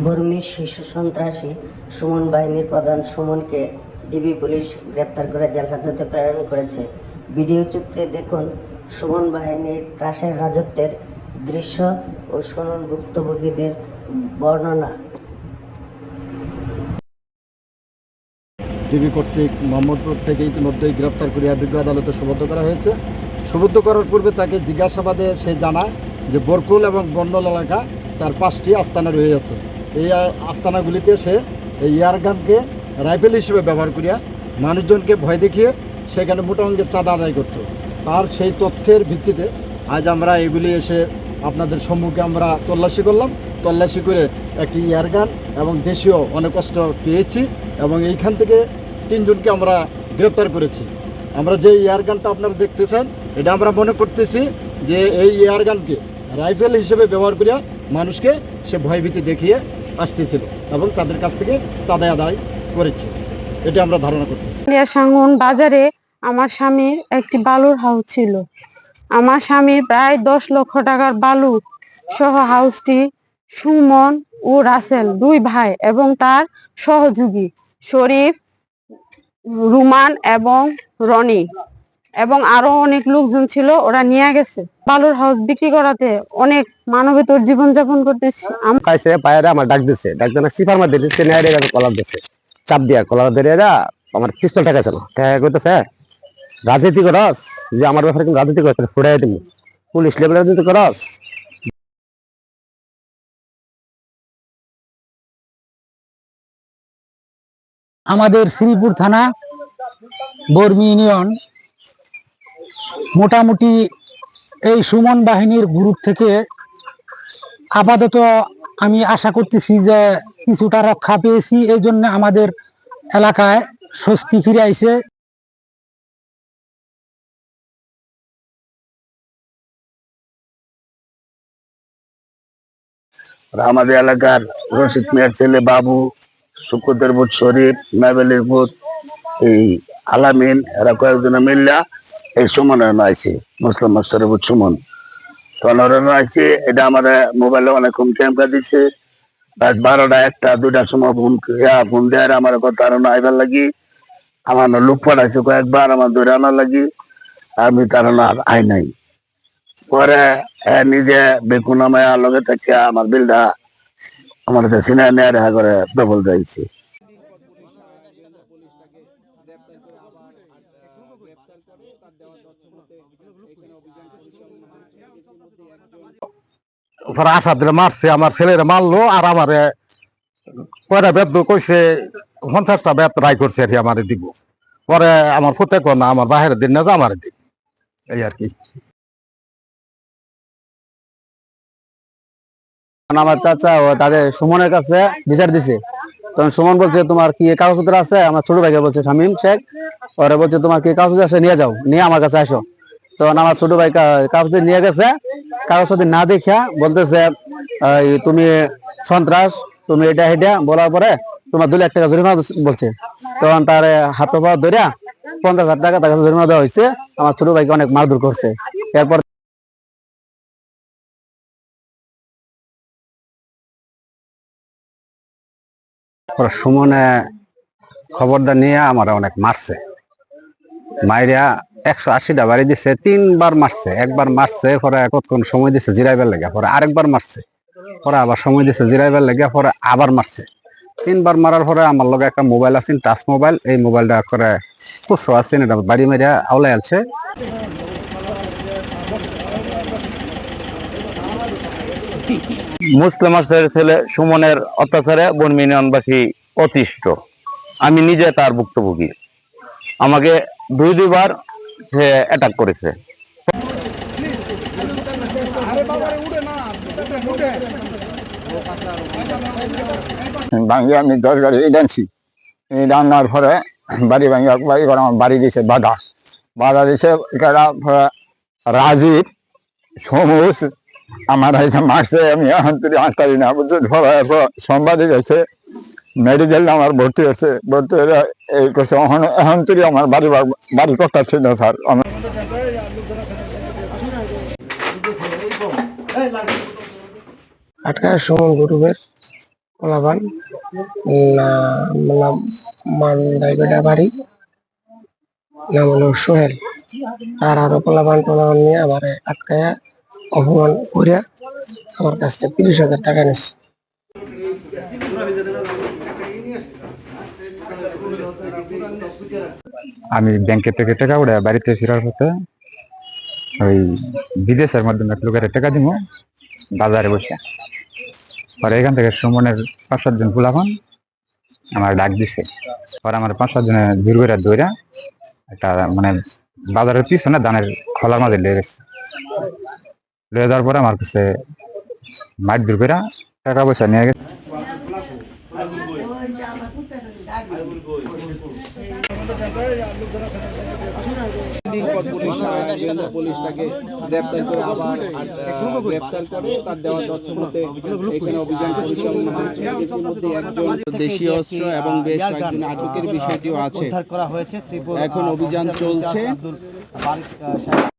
বর্মীর শীর্ষ সন্ত্রাসী সুমন বাহিনীর প্রধান সুমনকে ডিবি পুলিশ গ্রেপ্তার করে জেল হাজতে প্রেরণ করেছে। ভিডিও চিত্রে দেখুন সুমন বাহিনীর ত্রাসের রাজত্বের দৃশ্য ও শুনুন ভুক্তভোগীদের বর্ণনা। ডিবি কর্তৃক মোহাম্মদপুর থেকে ইতিমধ্যেই গ্রেপ্তার করিয়া বিজ্ঞ আদালতে সোপর্দ করা হয়েছে। সোপর্দ করার পূর্বে তাকে জিজ্ঞাসাবাদে সে জানায় যে বরকুল এবং বন্ডল এলাকা তার 5টি আস্তানা রয়েছে। এই আস্তানাগুলিতে সে এই এয়ারগানকে রাইফেল হিসেবে ব্যবহার করিয়া মানুষজনকে ভয় দেখিয়ে সেখানে মোটা অঙ্কের চাঁদা আদায় করত। তার সেই তথ্যের ভিত্তিতে আজ আমরা এগুলি এসে আপনাদের সম্মুখে আমরা তল্লাশি করলাম। তল্লাশি করে একটি এয়ারগান এবং দেশীয় অনেক অস্ত্র পেয়েছি এবং এইখান থেকে 3 জনকে আমরা গ্রেপ্তার করেছি। আমরা যে এয়ারগানটা আপনারা দেখতেছেন এটা আমরা মনে করতেছি যে এই এয়ারগানকে রাইফেল হিসেবে ব্যবহার করিয়া মানুষকে সে ভয়ভীতি দেখিয়ে আসতেছিল এবং তাদের কাছ থেকে চাঁদা আদায় করেছে, এটা আমরা ধারণা করতেছি। সাঙ্গন বাজারে আমার স্বামীর একটি বালুর হাউস ছিল। আমার স্বামীর প্রায় 10 লক্ষ টাকার বালু সহ হাউসটি সুমন ও রাসেল 2 ভাই এবং তার সহযোগী শরীফ, রুমান এবং রনি এবং আরো অনেক লোকজন ছিল, ওরা নিয়ে গেছে। বালুর হাউস বিক্রি করাতে অনেক মানবেতর জীবনযাপন করতেছি। আমার ডাক দিছে, ডাক দেনা সিফার মধ্যে দিচ্ছে, কলার দিচ্ছে, চাপ দিয়া কলার দিয়ে আমার পিস্তল ঠেকাইছে না, ঠেকা করতেছে রাজনীতি করস, যে আমার ব্যাপারে কিন্তু রাজনীতি করছে ফুটাই তুমি পুলিশ লেভেলে রাজনীতি করস। আমাদের শ্রীপুর থানা বর্মী ইউনিয়ন মোটামুটি এই সুমন বাহিনীর গ্রুপ থেকে আপাতত আমি আশা করতেছি যে কিছুটা রক্ষা পেয়েছি। এই জন্য আমাদের এলাকায় স্বস্তি ফিরে আইছে। আমাদের এলাকার রশিদ মিয়ার ছেলে বাবু, শুকুদের বুধ শরীফ, নাবেলের বুধ, এই আলামিন, এরা কয়েকজনে মিল্লা এই সুমনের আইসি মুসলিম মাস্টারের বুধ সুমন তনরের আইসি। এটা আমাদের মোবাইলে অনেক ক্যামেরা দিচ্ছে। রাত 12টা 1টা 2টার সময় ফোন দেয় আমার কথা আরো আইবার লাগি। আমার লোক পাঠাইছে কয়েকবার আমার ধরে আনার লাগি, আমি তার আই নাই। পরে নিজে বেকুন আমায় লগে থেকে আমার বিলটা আমার সিনে নেয়া রেখা করে ডবল দিয়েছি। আশা দিলে মারছে, আমার ছেলেরা মারলো আর আমারে কয়টা বেদ কইছে 50টা বেদ রায় করছে আর কি আমারে দিব। পরে আমার প্রত্যেক না আমার বাহিরের দিন না যে আমারে দিব, এই আর কি। আমার চাচা ও তাদের সুমনের কাছে বিচার দিছে, তখন সুমন বলছে তোমার কি কাগজপত্র আছে? আমার ছোট ভাইকে বলছে শামীম শেখ, ওরা বলছে তোমার কি কাগজপত্র আছে নিয়ে যাও, নিয়ে আমার কাছে আসো। তখন আমার ছোট ভাই কাগজপত্র নিয়ে গেছে, কাগজপত্র না দেখা বলতেছে তুমি সন্ত্রাস, তুমি এটা হেটা বলার পরে তোমার 2 লাখ টাকা জরিমানা বলছে। তখন তার হাত পা ধরিয়া 50,000 টাকা তার কাছে জরিমানা দেওয়া হয়েছে। আমার ছোট ভাইকে অনেক মারধর করছে। এরপর সুমনে খবরদার নিয়ে আমার অনেক মারছে, মাইরিয়া 180টা বাড়ি দিচ্ছে, 3বার মারছে। একবার মারছে, পরে কতক্ষণ সময় দিচ্ছে জিরাইবার লেগে, পরে আরেকবার মারছে, পরে আবার সময় দিচ্ছে জিরাইবার লেগে, পরে আবার মারছে। 3বার মারার পরে আমার লগে একটা মোবাইল আছে, টাচ মোবাইল, এই মোবাইলটা করে কুসো আছে, এটা বাড়ি মেরিয়া আওলাই আছে। মুসলিম মাস্টারের ছেলে সুমনের অত্যাচারে বর্মী ইউনিয়নবাসী অতিষ্ঠ। আমি নিজে তার ভুক্তভোগী। আমাকে 2বার সে অ্যাটাক করেছে। আমি 10 গাড়ি ডানছি, রান্নার পরে বাড়ি বাড়ি করে আমার বাড়ি দিয়েছে বাধা দিয়েছে। রাজীব সমুজ আমার এসে মারছে, আমি এখন তুই হাসতারি না বুঝছো। সোমবারে গেছে মেডিকেল আমার ভর্তি হচ্ছে, ভর্তি হয়ে এই করছে। এখন তুই আমার বাড়ির কথা ছিল স্যার। আটকায় সুমন গ্রুপের পোলাপান নাম মান্দাইবেড়া বাড়ি, নাম হলো সোহেল। তার আরো পোলাপান নিয়ে আমার আটকায়া অপমান করিয়া আমার কাছ থেকে 30,000 টাকা নিচ্ছে। আমি ব্যাংকের থেকে টাকা উঠে বাড়িতে ফেরার পথে ওই বিদেশের মাধ্যমে লোকের টাকা দিব বাজারে বসে। পরে এখান থেকে সুমনের 5-7 জন পোলাপান আমার ডাক দিছে। পরে আমার 5-7 জনের জোর করে দৌড়া একটা মানে বাজারের পিছনে ধানের খোলার মাঝে লেগে গেছে। লয়ে যাওয়ার পরে আমার কাছে মাঠ দূর করে টাকা পয়সা নিয়ে গেছে। পুলিশ তাকে গ্রেপ্তার করে আবার গ্রেপ্তার করে তার দেওয়া তথ্য মতে এখানে অভিযান পরিচালনা হয়েছে। ইতিমধ্যে একজন দেশীয় অস্ত্র এবং বেশ কয়েকজন আটকের বিষয়টিও আছে। এখন অভিযান চলছে।